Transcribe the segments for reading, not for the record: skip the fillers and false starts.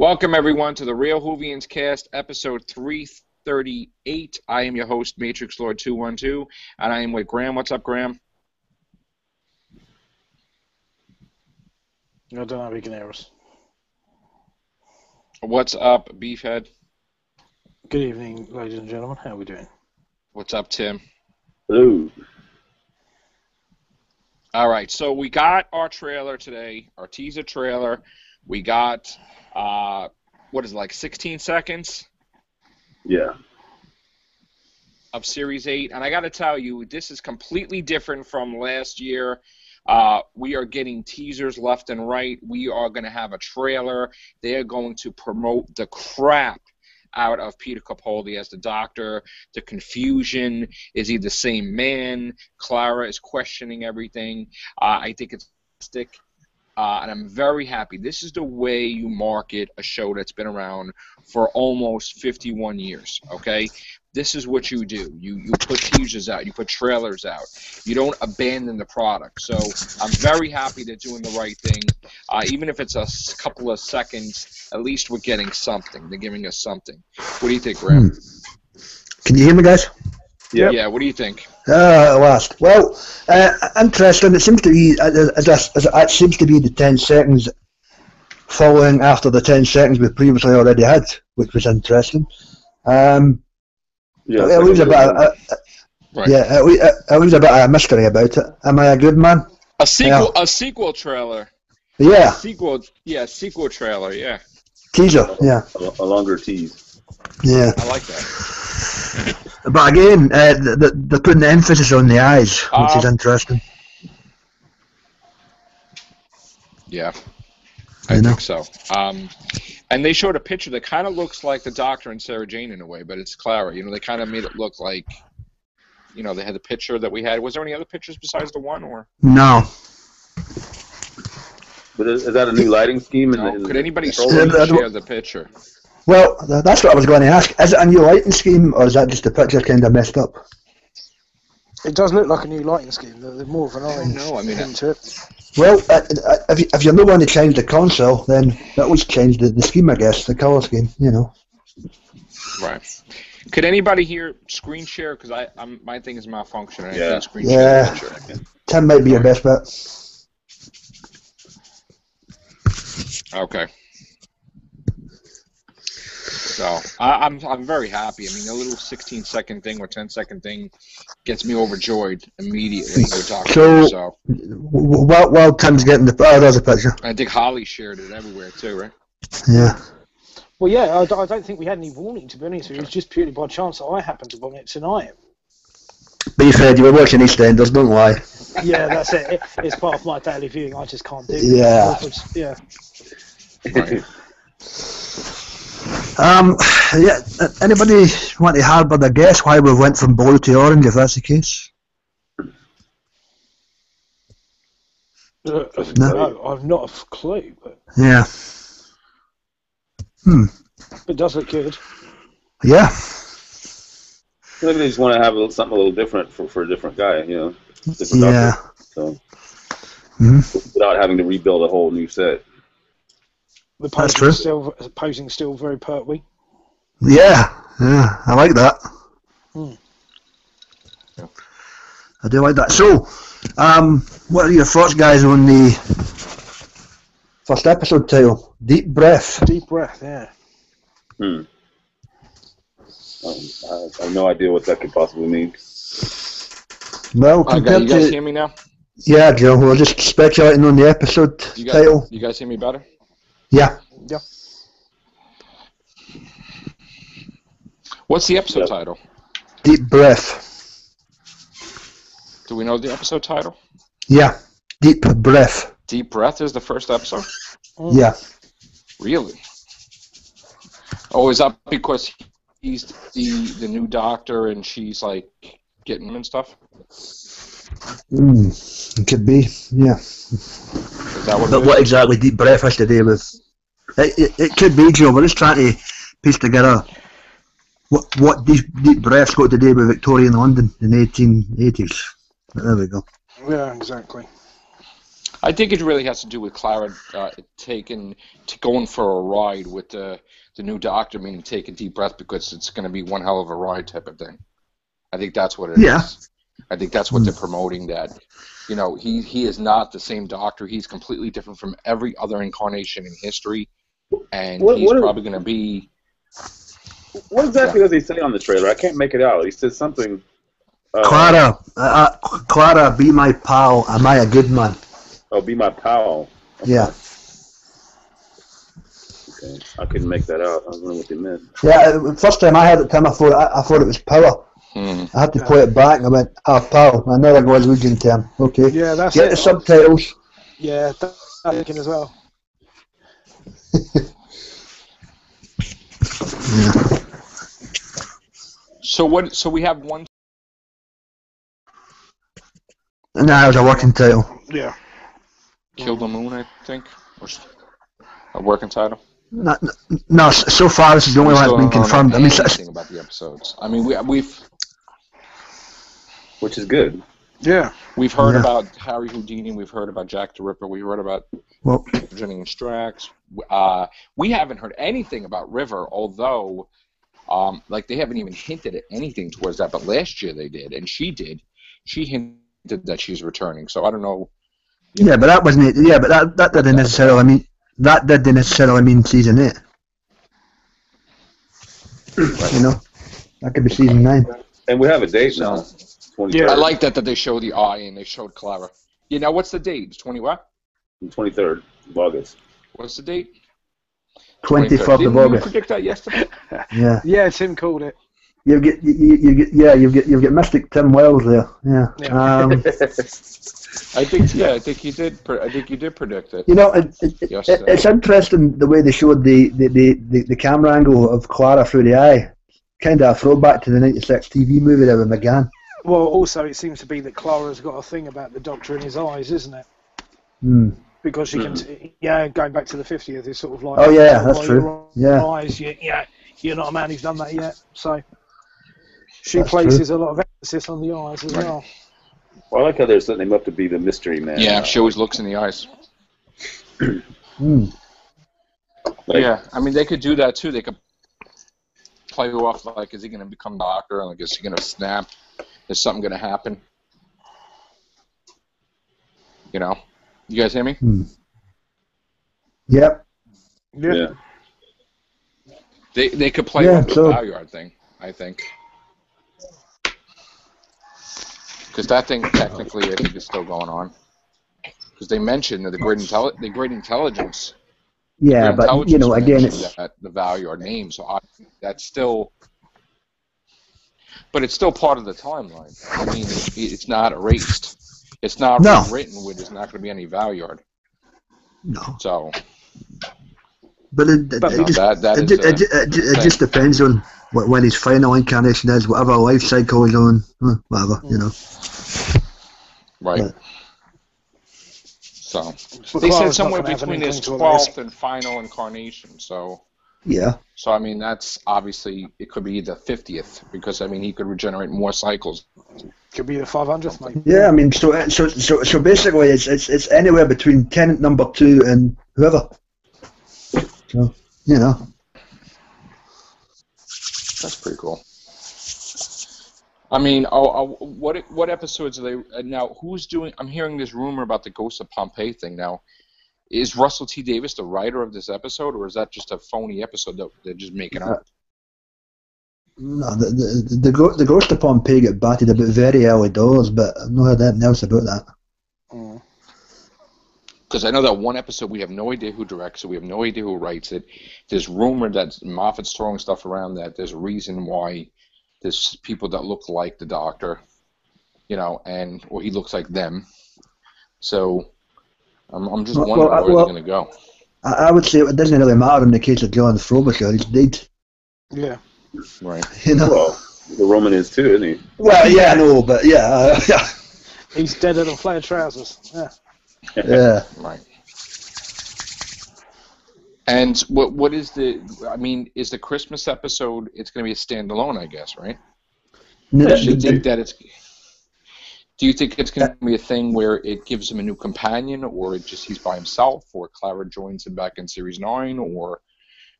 Welcome, everyone, to the Real Whovians Cast, episode 338. I am your host, Matrix Lord 212, and I am with Graham. What's up, Graham? I don't know if you can hear us. What's up, Beefhead? Good evening, ladies and gentlemen. How are we doing? What's up, Tim? Hello. All right, so we got our trailer today, our teaser trailer. We got, what is it, like 16 seconds? Yeah. Of Series 8. And I got to tell you, this is completely different from last year. We are getting teasers left and right. We are going to have a trailer. They're going to promote the crap out of Peter Capaldi as the Doctor. The confusion. Is he the same man? Clara is questioning everything. I think it's fantastic. And I'm very happy. This is the way you market a show that's been around for almost 51 years, okay? This is what you do. You put teasers out. You put trailers out. You don't abandon the product. So I'm very happy they're doing the right thing. Even if it's a couple of seconds, at least we're getting something. They're giving us something. What do you think, Graham? Can you hear me, guys? Yeah, what do you think? At last. Well, interesting. It seems to be it seems to be the 10 seconds following after the 10 seconds we previously already had, which was interesting. It leaves a bit of a mystery about it. Am I a good man? A sequel trailer. Yeah. Sequel trailer. Yeah. Teaser. Yeah. A longer tease. Yeah. I like that. But again, they're putting the emphasis on the eyes, which is interesting. Yeah, I think so. And they showed a picture that kind of looks like the Doctor and Sarah Jane in a way, but it's Clara. You know, they kind of made it look like, you know, they had the picture that we had. Was there any other pictures besides the one, or? No. But is that a new lighting scheme? Could anybody share the picture? Well, that's what I was going to ask. Is it a new lighting scheme, or is that just the picture kind of messed up? It does look like a new lighting scheme. They're more of an orange into it. Well, if you're not going to change the console, then that would change the scheme, I guess, the colour scheme, you know. Right. Could anybody here screen share? Because my thing is malfunctioning. I can't screen share the picture. Tim might be your best bet. Okay. So I'm very happy. I mean, a little 16-second thing or 10-second thing gets me overjoyed immediately. While Tim's getting there's a picture. I think Holly shared it everywhere too, right? Yeah. Well, yeah. I don't think we had any warning, to be honest. It was just purely by chance that I happened to bring it tonight. Beefhead, you were watching EastEnders, don't lie. Yeah, that's it. It's part of my daily viewing. I just can't do it. Yeah. Right. Anybody want to harbour the guess why we went from blue to orange, if that's the case? No, I've not a clue. But... Yeah. It does look good. Yeah. Maybe they just want to have something a little different for a different guy, you know. Yeah. Doctor, without having to rebuild a whole new set. The posing still very pertwee. Yeah, I like that. I do like that. So, what are your thoughts, guys, on the first episode title? Deep Breath. Deep Breath, yeah. I have no idea what that could possibly mean. Well, compared you guys hear me now? Yeah, Joe, we're just speculating on the episode title. You guys hear me better? Yeah. Yeah. What's the episode title? Deep Breath. Do we know the episode title? Yeah. Deep Breath. Deep Breath is the first episode? Yeah. Really? Oh, is that because he's the new Doctor and she's like getting him and stuff? It could be, yeah. Is that what but what exactly Deep Breath has to do with... It could be, Joe. We're just trying to piece together what deep breath's got to do with Victorian London in the 1880s. There we go. Yeah, exactly. I think it really has to do with Clara going for a ride with the new doctor, meaning take a deep breath because it's going to be one hell of a ride type of thing. I think that's what it is. I think that's what they're promoting, that, you know, he is not the same doctor. He's completely different from every other incarnation in history, and he's probably going to be... What exactly does he say on the trailer? I can't make it out. He says something... Clara, be my pal. Am I a good man? Oh, be my pal. Okay. Yeah. Okay. I couldn't make that out. I don't know what they meant. Yeah, first time I heard it, Tim, I thought it was power. I had to play it back, and I went, pal, another Glaswegian term. Okay. Yeah, that's Get it. the subtitles. Yeah, that's thinking as well. Yeah. So we have one... No, it was a working title. Yeah. Kill the Moon, I think, or a working title. No, so far this is the only one that's been confirmed. I mean, anything about the episodes. I mean, we've which is good. Yeah. We've heard about Harry Houdini. We've heard about Jack the Ripper. We heard about Jenny and Strax. We haven't heard anything about River, although, like, they haven't even hinted at anything towards that. But last year they did, and she did. She hinted that she's returning. So I don't know. Yeah, but that wasn't it. Yeah, but that didn't necessarily mean season 8. You know, that could be season 9. And we have a date now. 23rd. Yeah, I like that they show the eye and they showed Clara. Yeah, now what's the date? It's 20 what? 23rd of August. What's the date? 24th of August. Didn't you predict that yesterday? Yeah. Yeah, Tim called it. You've got Mystic Tim Wells there. Yeah. I think you did predict it. You know, it's interesting the way they showed the camera angle of Clara through the eye. Kind of a throwback to the '96 TV movie there with McGann. Well, also it seems to be that Clara's got a thing about the Doctor in his eyes, isn't it? Because she can, going back to the 50th, it's sort of like, oh yeah, that's true. Yeah. Eyes, you're not a man who's done that yet. So she places a lot of emphasis on the eyes as well. Well, I like how they're setting him up to be the mystery man. Yeah, she always looks in the eyes. Yeah, I mean, they could do that too. They could play off like, is he going to become Doctor? Like, is he going to snap? Is something going to happen? You know? You guys hear me? Yep. Yeah. They could play off the Valyard thing, I think. Because that thing, technically, I think is still going on. Because they mentioned the great intelligence. Yeah, but, you know, again, it's... the Valyard name, so that's still... But it's still part of the timeline. I mean, it's not erased. It's not written with there's not going to be any Valyard. No. So... But it just depends on when his final incarnation is, whatever life cycle he's on, whatever, you know. Right. But, so they said somewhere between his 12th and final incarnation. So yeah. So I mean, that's obviously it could be the 50th because I mean he could regenerate more cycles. Could be the 500th, mate. Yeah, I mean, so basically it's anywhere between Tenant number 2 and whoever. So, you know. That's pretty cool. I mean, what episodes are they now? Who's doing? I'm hearing this rumor about the Ghost of Pompeii thing now. Is Russell T Davies the writer of this episode, or is that just a phony episode that they're just making up? No, the Ghost of Pompeii got batted about very early doors, but I've not heard anything else about that. Because I know that one episode we have no idea who directs it, we have no idea who writes it. There's rumor that Moffat's throwing stuff around that there's a reason why there's people that look like the Doctor, you know, or he looks like them. So I'm just wondering where they're going to go. I would say it doesn't really matter in the case of John Frobisher. He's dead. Yeah. Right. You know. Well, the Roman is too, isn't he? Well, yeah, I know, but yeah. He's deader than flared trousers. Yeah. Yeah. Right. And what is is the Christmas episode, it's going to be a standalone, I guess, right? No, Do Do you think it's going to be a thing where it gives him a new companion, or he's by himself, or Clara joins him back in Series 9, or...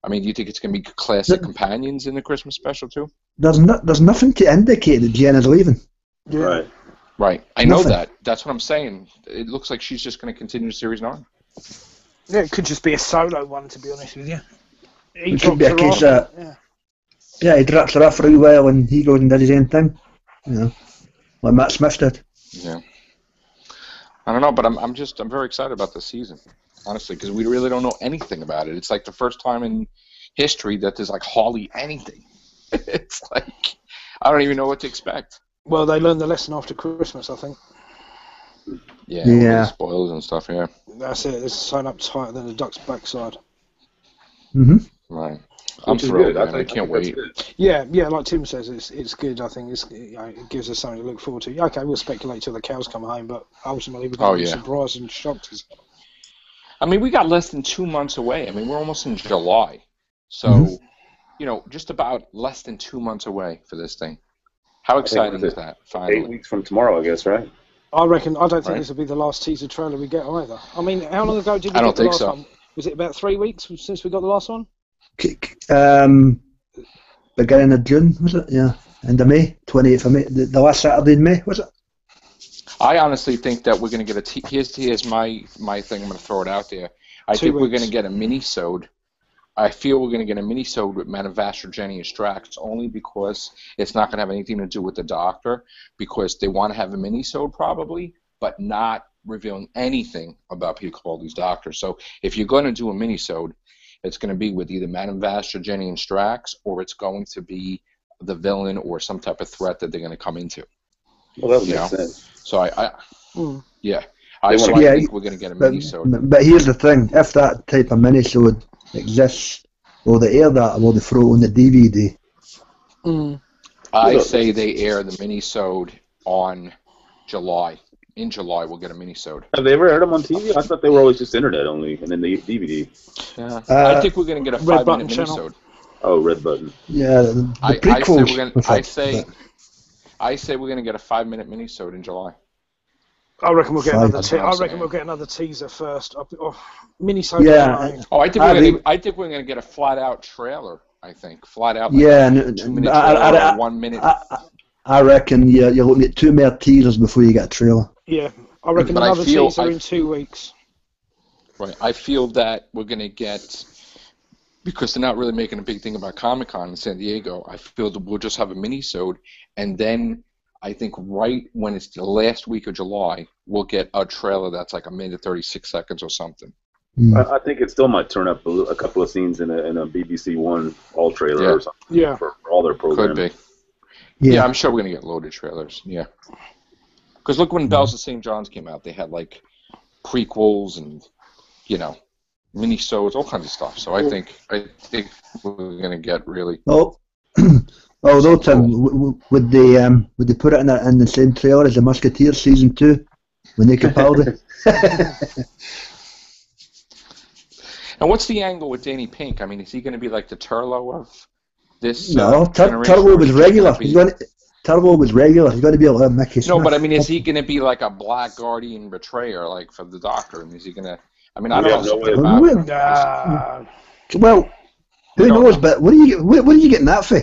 I mean, do you think it's going to be classic companions in the Christmas special, too? There's nothing to indicate that Jen is leaving. Yeah. Right. I know that. That's what I'm saying. It looks like she's just going to continue Series 9. Yeah, it could just be a solo one, to be honest with you. It could be a case that... he drops her off really well and he goes and does his own thing. You know, like Matt Smith did. Yeah. I don't know, but I'm very excited about this season, honestly, because we really don't know anything about it. It's like the first time in history that there's like hardly anything. It's like I don't even know what to expect. Well, they learned the lesson after Christmas, I think. Yeah. All the spoilers and stuff. Yeah. That's it. It's sewn up tighter than the duck's backside. Right. I'm thrilled. I can't wait. Yeah. Like Tim says, it's good. I think it gives us something to look forward to. Okay, we'll speculate till the cows come home, but ultimately we're going to be surprised and shocked. I mean, we got less than 2 months away. I mean, we're almost in July, so just about less than 2 months away for this thing. How exciting is that? Finally, 8 weeks from tomorrow, I guess, right? I reckon. I don't think this will be the last teaser trailer we get either. I mean, how long ago did we get the last one? Was it about 3 weeks since we got the last one? Beginning of June, was it? Yeah, end of May, 28th of May, the last Saturday in May, was it? I honestly think that we're going to get here's my thing. I'm going to throw it out there. I think we're going to get a mini-sode. I feel we're going to get a mini-sode with Manavastra, Jenny, and Strax, only because it's not going to have anything to do with the Doctor, because they want to have a mini-sode probably, but not revealing anything about Peter Capaldi's Doctor. So if you're going to do a mini-sode, it's going to be with either Manavastra, Jenny, and Strax, or it's going to be the villain or some type of threat that they're going to come into. Well, that would make sense. So I think we're going to get a mini-sode. But here's the thing: if that type of mini-sode exists, will they air that, or will they throw it on the DVD? I say they air the mini-sode on July. In July, we'll get a mini-sode. Have they ever aired them on TV? I thought they were always just internet only, and then the DVD. Yeah. I think we're going to get a 5-minute mini-sode. Oh, Red Button. Yeah, the prequels. I say we're going to get a 5-minute mini-sode in July. I reckon we'll get we'll get another teaser first. Mini-sode. Yeah. I think we're going to get a flat-out trailer. I think flat out. Yeah, 2-minute trailer, 1 minute. I reckon you're looking at 2 more teasers before you get a trailer. Yeah, I reckon another teaser in 2 weeks. Right, I feel that we're going to get, because they're not really making a big thing about Comic-Con in San Diego, I feel that we'll just have a mini-sode, and then I think right when it's the last week of July, we'll get a trailer that's like a minute 36 seconds or something. I think it still might turn up a couple of scenes in a BBC One all trailer or something for all their programs. Could be. Yeah, I'm sure we're going to get loaded trailers, Because look, when Bells of St. John's came out, they had, like, prequels and, mini-sodes, all kinds of stuff. So I think we're going to get really... Although, Tim, would they put it in the same trailer as the Musketeers Season 2? When they Capaldi? And what's the angle with Danny Pink? I mean, is he going to be like the Turlo of this? No, Turlo was regular. Turbo was regular. He's going to be able to Mickey Smith. No, but I mean, is he going to be like a Black Guardian betrayer, like for the Doctor? And is he going to? I mean, I don't know. Well, who knows? But what are you getting that for?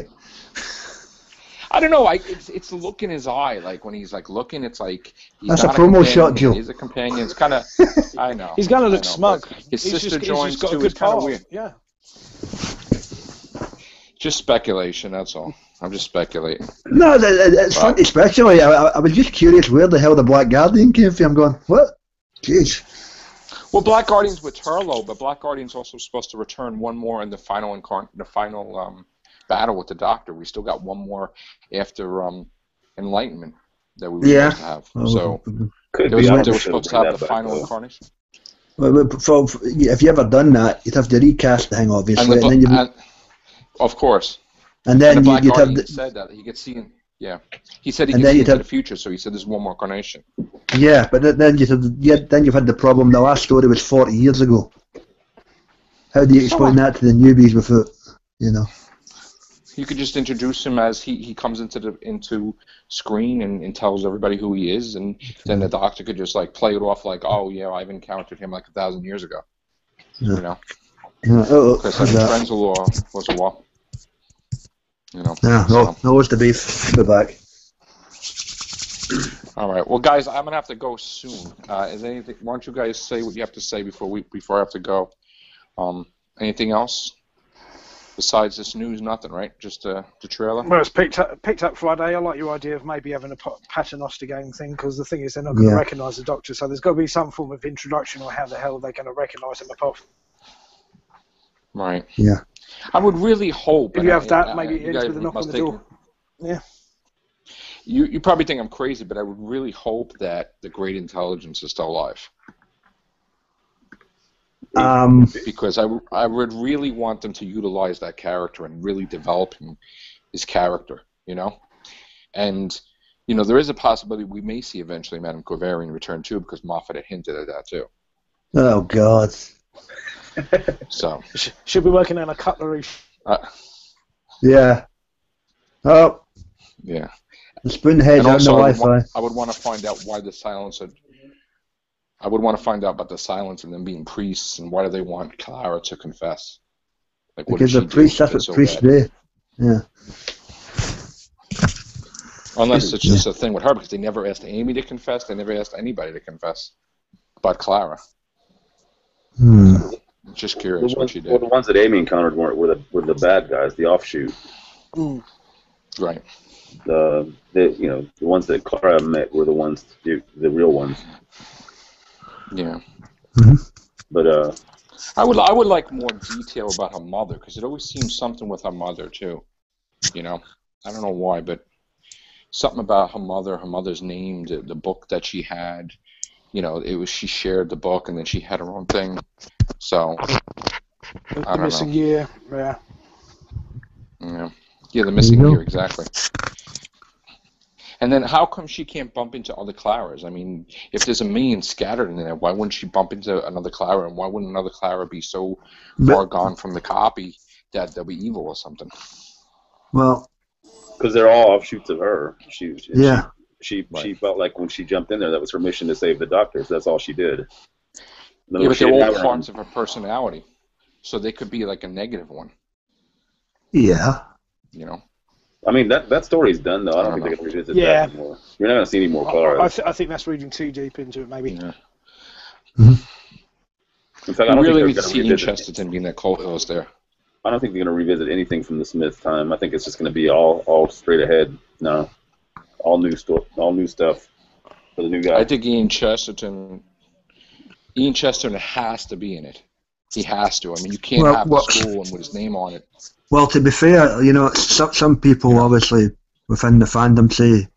I don't know. It's the look in his eye. Like when he's like looking, it's like he's that's a promo shot, Joe. He's a companion. It's kind of. I know. He's gonna look smug. His sister joins too. It's kind of weird. Yeah. Just speculation. That's all. I'm just speculating. No, it's fun to speculate. I was just curious where the hell the Black Guardian came from. I'm going, what? Jeez. Well, Black Guardian's with Turlo, but Black Guardian's also supposed to return one more in the final battle with the Doctor. We still got one more after Enlightenment that we were supposed to have. So they were supposed to have the final incarnation. Well, if you ever done that, you'd have to recast the thing, obviously. Of course. And then Black you'd have said that he could see. Yeah, he said he could see into the future, so he said there's one more incarnation. Yeah, but then you've had the problem. The last story was 40 years ago. How do you explain that to the newbies without, You could just introduce him as he comes into screen and tells everybody who he is, and then the Doctor could just like play it off like, oh yeah, I've encountered him like 1,000 years ago. Yeah. You know, Because Trenzalore was a war. You know. Yeah, so. no, what's the beef? Be back. All right. Well, guys, I'm gonna have to go soon. Is anything? Why don't you guys say what you have to say before I have to go? Anything else besides this news? Nothing, right? Just the trailer. Well, it's picked up Friday. I like your idea of maybe having a Paternoster game thing, because the thing is they're not going to recognise the Doctor, so there's got to be some form of introduction, or how the hell they're going to recognise him apart. Right. Yeah. I would really hope. If you have that, maybe it ends with a knock on the door. Yeah. You probably think I'm crazy, but I would really hope that the Great Intelligence is still alive. Because I would really want them to utilize that character and really develop his character, you know? And, you know, there is a possibility we may see eventually Madame Corvarian return too, because Moffat had hinted at that too. Oh, God. So should be working on a cutlery. Yeah. Oh. Yeah. The spoon heads on the Wi-Fi. I would want to find out why the silencer. I would want to find out about the silence and them being priests, and why do they want Clara to confess? Like, because the priests, that's what priests do. Yeah. Unless it's just a thing with her, because they never asked Amy to confess. They never asked anybody to confess about Clara. Just curious what she did. Well, the ones that Amy encountered were the bad guys, the offshoot. Right. The ones that Clara met were the real ones. Yeah. But I would like more detail about her mother, because it always seems something with her mother too. You know, I don't know why, but something about her mother's name, the book that she had. You know, she shared the book, and then she had her own thing. So the missing year, yeah, the missing year, exactly. And then how come she can't bump into other Claras? I mean, if there's a million scattered in there, why wouldn't she bump into another Clara? And why wouldn't another Clara be so far gone from the copy that they'll be evil or something? Well, because they're all offshoots of her. She felt like when she jumped in there, that was her mission to save the Doctor. So that's all she did. Yeah, but they're all parts of her personality, so they could be like a negative one. Yeah. You know. I mean, that story's done, though. I don't think they're going to revisit that anymore. You're not going to see any more Clara. I think that's reading too deep into it, maybe. Yeah. In fact, I don't really think need to see Ian Chesterton being that Colt Hills there. I don't think they're going to revisit anything from the Smith time. I think it's just going to be all straight ahead. No, all new stuff for the new guy. I think Ian Chesterton has to be in it. He has to. I mean, you can't have the school and with his name on it. Well, to be fair, you know, some people obviously within the fandom say,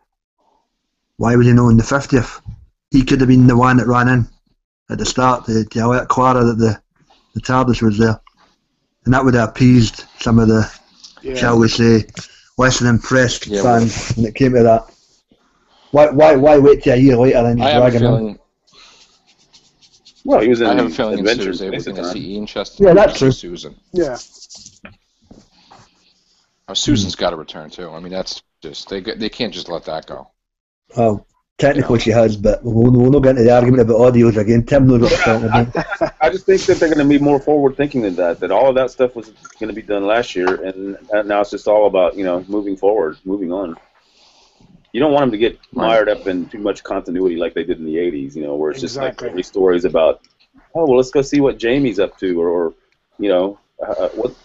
why would he know in the 50th? He could have been the one that ran in at the start to alert Clara that the TARDIS was there. And that would have appeased some of the, shall we say, less than impressed fans when it came to that. Why wait till a year later and he's dragging on? Well, he was in I have a feeling Adventures we're going to see Ian Chesterton. Yeah, that's true. Susan. Yeah. Susan's got to return too. I mean, that's just they can't just let that go. Well, technically she has, but we'll not get into the argument about audios again. Tim knows what I'm talking about. I just think that they're going to be more forward-thinking than that. That all of that stuff was going to be done last year, and now it's just all about moving forward, moving on. You don't want them to get mired up in too much continuity like they did in the 80s, where it's just like every story's about, oh, well, let's go see what Jamie's up to, or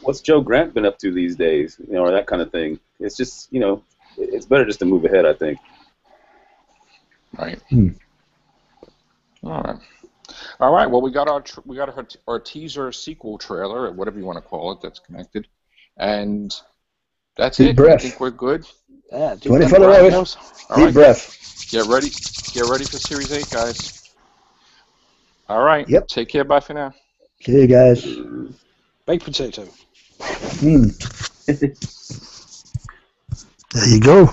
what's Joe Grant been up to these days, or that kind of thing. It's just, it's better just to move ahead, I think. Right. All right. Well, we got our teaser sequel trailer, or whatever you want to call it, that's connected, and that's deep it. Breath. I think we're good. Yeah. Deep breath. Get ready for Series 8, guys. All right. Yep. Take care. Bye for now. See you guys. Baked potato. There you go.